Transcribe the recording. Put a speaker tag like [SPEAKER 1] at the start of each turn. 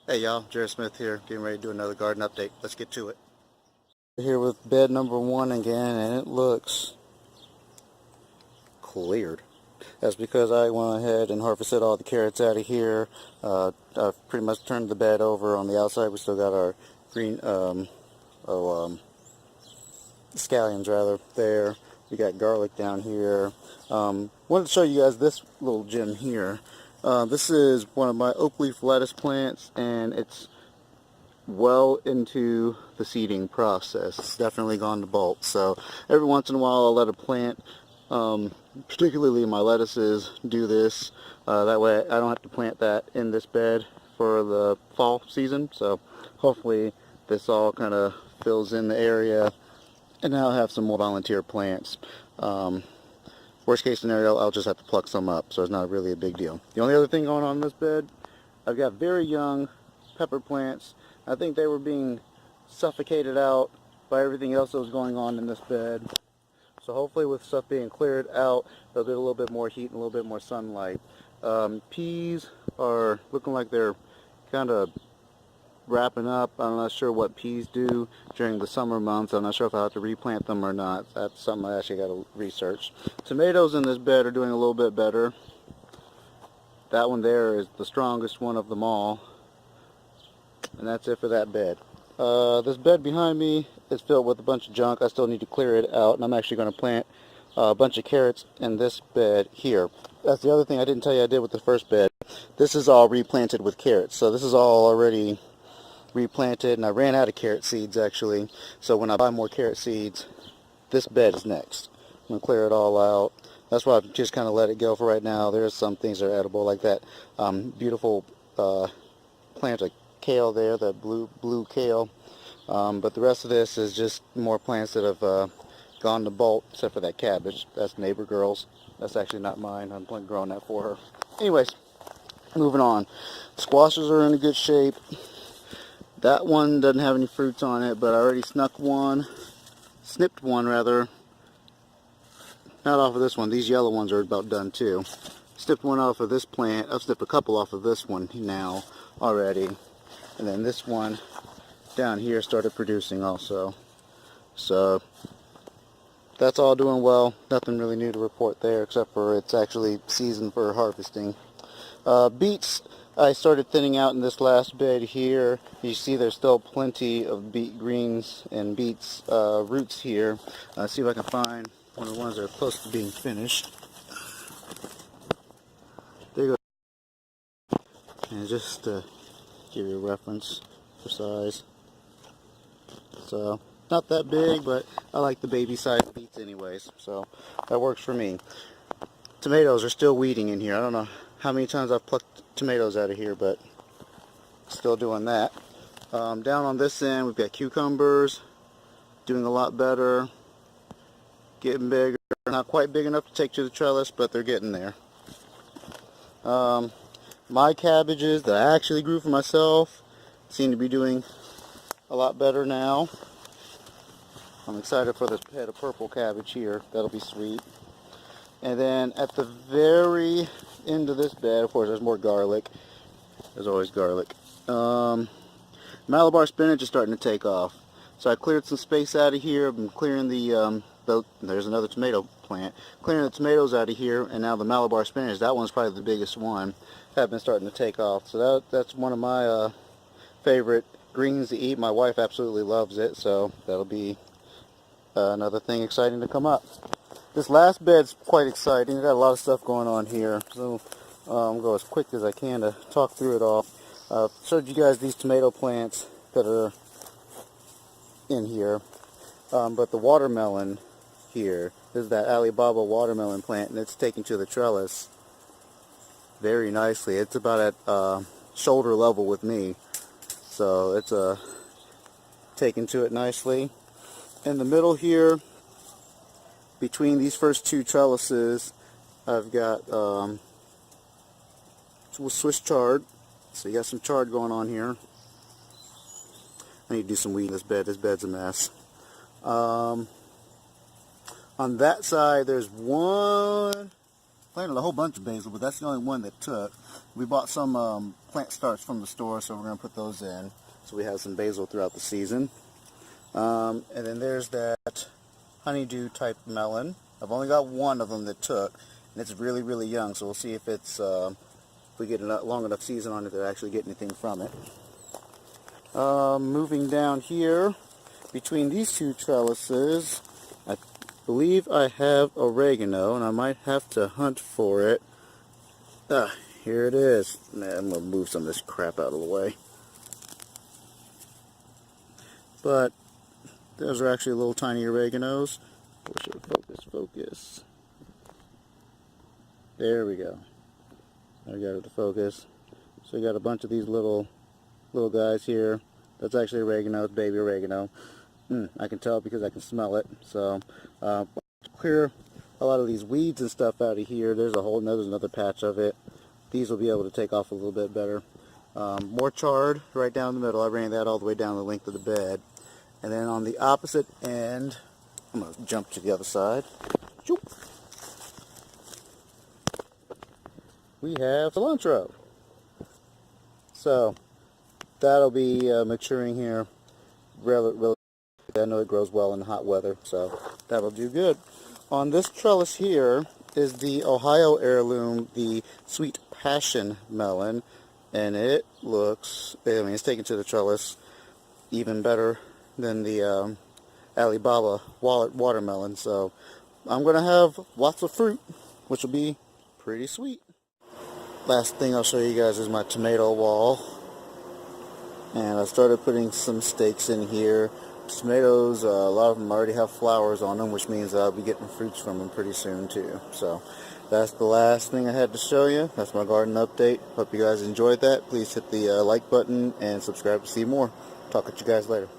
[SPEAKER 1] Hey y'all, Jared Smith here, getting ready to do another garden update. Let's get to it. Here with bed number 1 again, and it looks cleared. That's because I went ahead and harvested all the carrots out of here. I've pretty much turned the bed over. On the outside we still got our green, scallions rather, there. We got garlic down here. Wanted to show you guys this little gem here. This is one of my oak leaf lettuce plants, and it's well into the seeding process. It's definitely gone to bulk. So every once in a while I'll let a plant, particularly my lettuces, do this. That way I don't have to plant that in this bed for the fall season. So hopefully this all kind of fills in the area, and now I'll have some more volunteer plants. Worst case scenario, I'll just have to pluck some up, so it's not really a big deal. The only other thing going on in this bed, I've got very young pepper plants. I think they were being suffocated out by everything else that was going on in this bed. So hopefully with stuff being cleared out, they'll get a little bit more heat and a little bit more sunlight. Peas are looking like they're kind of wrapping up. I'm not sure what peas do during the summer months. I'm not sure if I have to replant them or not. That's something I actually got to research. Tomatoes in this bed are doing a little bit better. That one there is the strongest one of them all. And that's it for that bed. This bed behind me is filled with a bunch of junk. I still need to clear it out, and I'm actually going to plant a bunch of carrots in this bed here. That's the other thing I didn't tell you I did with the first bed. This is all replanted with carrots. So this is all already replanted, and I ran out of carrot seeds actually. So when I buy more carrot seeds, this bed is next. I'm going to clear it all out. That's why I've just kind of let it go for right now. There's some things that are edible, like that beautiful plant of kale there, that blue kale. But the rest of this is just more plants that have gone to bulk, except for that cabbage. That's neighbor girl's. That's actually not mine. I'm growing that for her. Anyways, moving on. Squashes are in a good shape. That one doesn't have any fruits on it, but I already snipped one rather. Not off of this one. These yellow ones are about done too. Snipped one off of this plant. I've snipped a couple off of this one now already. And then this one down here started producing also. So that's all doing well. Nothing really new to report there, except for it's actually season for harvesting. Beets, I started thinning out in this last bed here. You see there's still plenty of beet greens and beets roots here. See if I can find one of the ones that are close to being finished. There you go. And just to give you a reference for size. So not that big, but I like the baby sized beets anyways, so that works for me. Tomatoes are still weeding in here. I don't know how many times I've plucked tomatoes out of here, but still doing that. Down on this end we've got cucumbers doing a lot better, getting bigger. Not quite big enough to take to the trellis, but they're getting there. My cabbages that I actually grew for myself seem to be doing a lot better now. I'm excited for this head of purple cabbage here. That'll be sweet. And then at the very end of this bed, of course, there's more garlic. There's always garlic. Malabar spinach is starting to take off. So I cleared some space out of here. I've been clearing there's another tomato plant. Clearing the tomatoes out of here, and now the Malabar spinach, that one's probably the biggest one, have been starting to take off. So that's one of my favorite greens to eat. My wife absolutely loves it, so that'll be another thing exciting to come up. This last bed's quite exciting. We've got a lot of stuff going on here, so I'll go as quick as I can to talk through it all. I've showed you guys these tomato plants that are in here, but the watermelon here is that Alibaba watermelon plant, and it's taken to the trellis very nicely. It's about at shoulder level with me, so it's taken to it nicely. In the middle here, between these first two trellises, I've got Swiss chard. So you got some chard going on here. I need to do some weed in this bed. This bed's a mess. On that side, there's one planted a whole bunch of basil, but that's the only one that took. We bought some plant starts from the store, so we're going to put those in. So we have some basil throughout the season. And then there's that honeydew type melon. I've only got one of them that took, and it's really, really young, so we'll see if it's, if we get a long enough season on it to actually get anything from it. Moving down here, between these two trellises, I believe I have oregano, and I might have to hunt for it. Here it is. Man, I'm going to move some of this crap out of the way. But those are actually little tiny oreganos. Wish it would focus. There we go. I got it to focus. So you got a bunch of these little guys here. That's actually oregano, it's baby oregano. I can tell because I can smell it. So clear a lot of these weeds and stuff out of here. There's another patch of it. These will be able to take off a little bit better. More chard right down the middle. I ran that all the way down the length of the bed. And then on the opposite end, I'm going to jump to the other side. We have cilantro. So that'll be maturing here. I know it grows well in hot weather, so that'll do good. On this trellis here is the Ohio heirloom, the Sweet Passion melon, and it looks, it's taken to the trellis even better than the Alibaba watermelon. So I'm going to have lots of fruit, which will be pretty sweet. Last thing I'll show you guys is my tomato wall. And I started putting some stakes in here. Tomatoes, a lot of them already have flowers on them, which means I'll be getting fruits from them pretty soon too. So that's the last thing I had to show you. That's my garden update. Hope you guys enjoyed that. Please hit the like button and subscribe to see more. Talk with you guys later.